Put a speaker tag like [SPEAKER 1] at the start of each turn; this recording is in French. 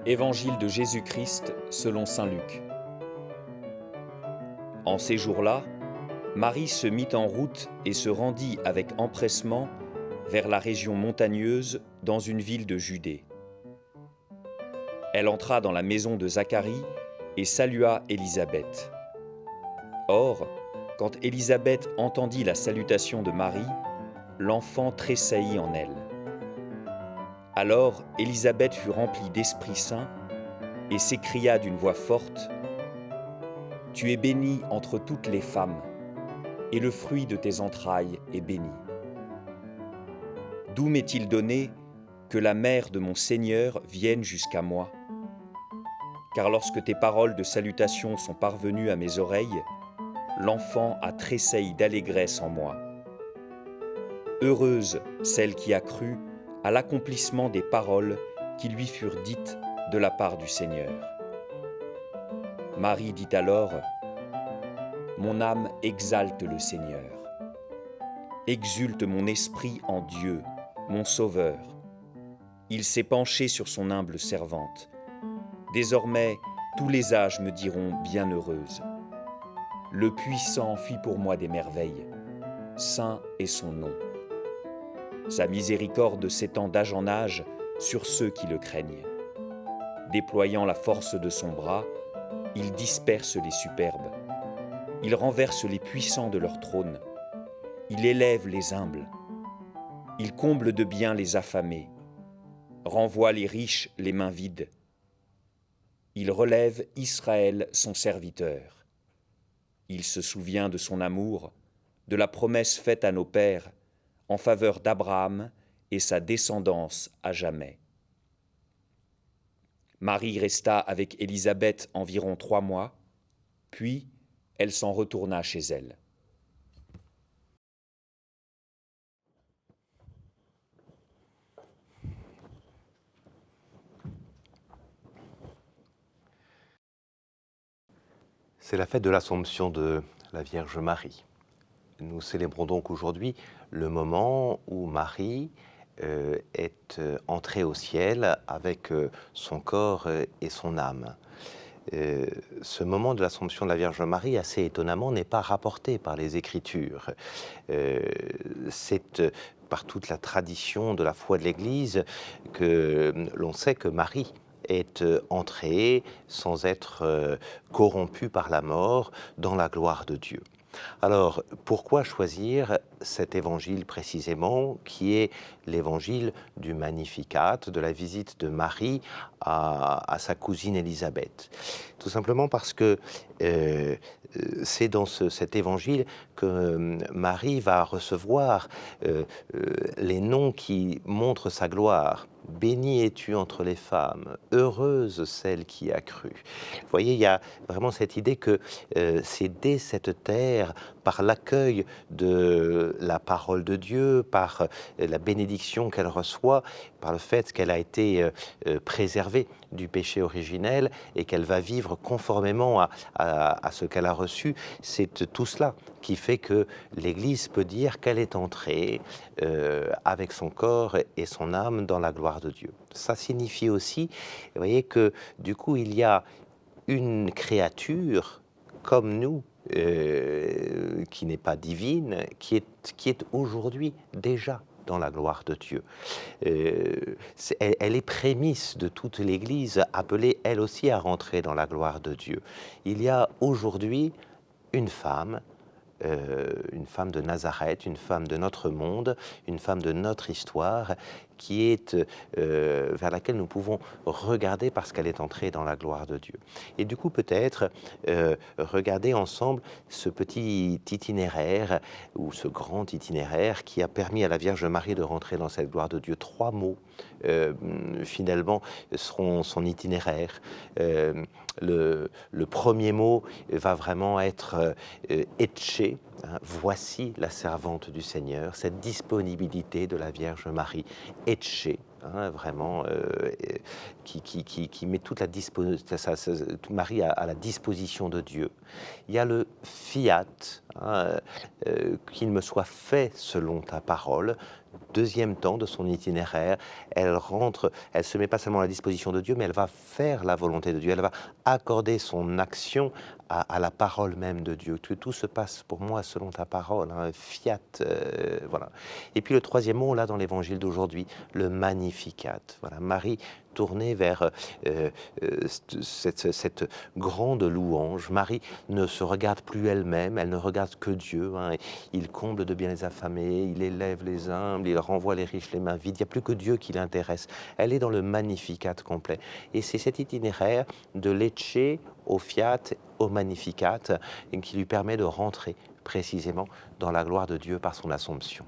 [SPEAKER 1] Évangile de Jésus-Christ selon saint Luc. En ces jours-là, Marie se mit en route et se rendit avec empressement vers la région montagneuse dans une ville de Judée. Elle entra dans la maison de Zacharie et salua Élisabeth. Or, quand Élisabeth entendit la salutation de Marie, l'enfant tressaillit en elle. Alors Élisabeth fut remplie d'Esprit Saint et s'écria d'une voix forte : « Tu es bénie entre toutes les femmes, et le fruit de tes entrailles est béni. D'où m'est-il donné que la mère de mon Seigneur vienne jusqu'à moi ? Car lorsque tes paroles de salutation sont parvenues à mes oreilles, l'enfant a tressailli d'allégresse en moi. Heureuse celle qui a cru à l'accomplissement des paroles qui lui furent dites de la part du Seigneur. » Marie dit alors : « Mon âme exalte le Seigneur. Exulte mon esprit en Dieu, mon Sauveur. Il s'est penché sur son humble servante. Désormais, tous les âges me diront bienheureuse. Le Puissant fit pour moi des merveilles. Saint est son nom. Sa miséricorde s'étend d'âge en âge sur ceux qui le craignent. Déployant la force de son bras, il disperse les superbes. Il renverse les puissants de leur trône. Il élève les humbles. Il comble de bien les affamés. Renvoie les riches les mains vides. Il relève Israël son serviteur. Il se souvient de son amour, de la promesse faite à nos pères, en faveur d'Abraham et sa descendance à jamais. » Marie resta avec Élisabeth environ 3 mois, puis elle s'en retourna chez elle.
[SPEAKER 2] C'est la fête de l'Assomption de la Vierge Marie. Nous célébrons donc aujourd'hui le moment où Marie est entrée au ciel avec son corps et son âme. Ce moment de l'Assomption de la Vierge Marie, assez étonnamment, n'est pas rapporté par les Écritures. C'est par toute la tradition de la foi de l'Église que l'on sait que Marie est entrée sans être corrompue par la mort dans la gloire de Dieu. Alors, pourquoi choisir cet évangile précisément, qui est l'évangile du Magnificat, de la visite de Marie à sa cousine Élisabeth ? Tout simplement parce que c'est dans cet évangile que Marie va recevoir les noms qui montrent sa gloire. Bénie es-tu entre les femmes, heureuse celle qui a cru. Vous voyez, il y a vraiment cette idée que c'est dès cette terre, par l'accueil de la parole de Dieu, par la bénédiction qu'elle reçoit, par le fait qu'elle a été préservée du péché originel et qu'elle va vivre conformément à ce qu'elle a reçu, c'est tout cela qui fait que l'Église peut dire qu'elle est entrée avec son corps et son âme dans la gloire de Dieu. Ça signifie aussi, vous voyez, que du coup, il y a une créature comme nous, qui n'est pas divine, qui est aujourd'hui déjà dans la gloire de Dieu. Elle est prémisse de toute l'Église, appelée elle aussi à rentrer dans la gloire de Dieu. Il y a aujourd'hui une femme de Nazareth, une femme de notre monde, une femme de notre histoire, qui est vers laquelle nous pouvons regarder parce qu'elle est entrée dans la gloire de Dieu. Et du coup, peut-être regarder ensemble ce petit itinéraire, ou ce grand itinéraire qui a permis à la Vierge Marie de rentrer dans cette gloire de Dieu. 3 mots, finalement, seront son itinéraire. Le premier mot va vraiment être Ecce, hein, voici la servante du Seigneur, cette disponibilité de la Vierge Marie, Ecce, hein, vraiment, qui met toute la Marie à la disposition de Dieu. Il y a le Fiat, hein, qu'il me soit fait selon ta parole. deuxième temps de son itinéraire, elle rentre, elle se met pas seulement à la disposition de Dieu, mais elle va faire la volonté de Dieu, elle va accorder son action à la parole même de Dieu. Que tout se passe pour moi selon ta parole, hein, fiat, voilà. Et puis le troisième mot, là, dans l'évangile d'aujourd'hui, le Magnificat. Voilà, Marie tournée vers cette grande louange. Marie ne se regarde plus elle-même, elle ne regarde que Dieu, hein. Il comble de bien les affamés, il élève les humbles, il renvoie les riches les mains vides. Il n'y a plus que Dieu qui l'intéresse. Elle est dans le Magnificat complet. Et c'est cet itinéraire de Lecce au Fiat, au Magnificat, qui lui permet de rentrer précisément dans la gloire de Dieu par son Assomption.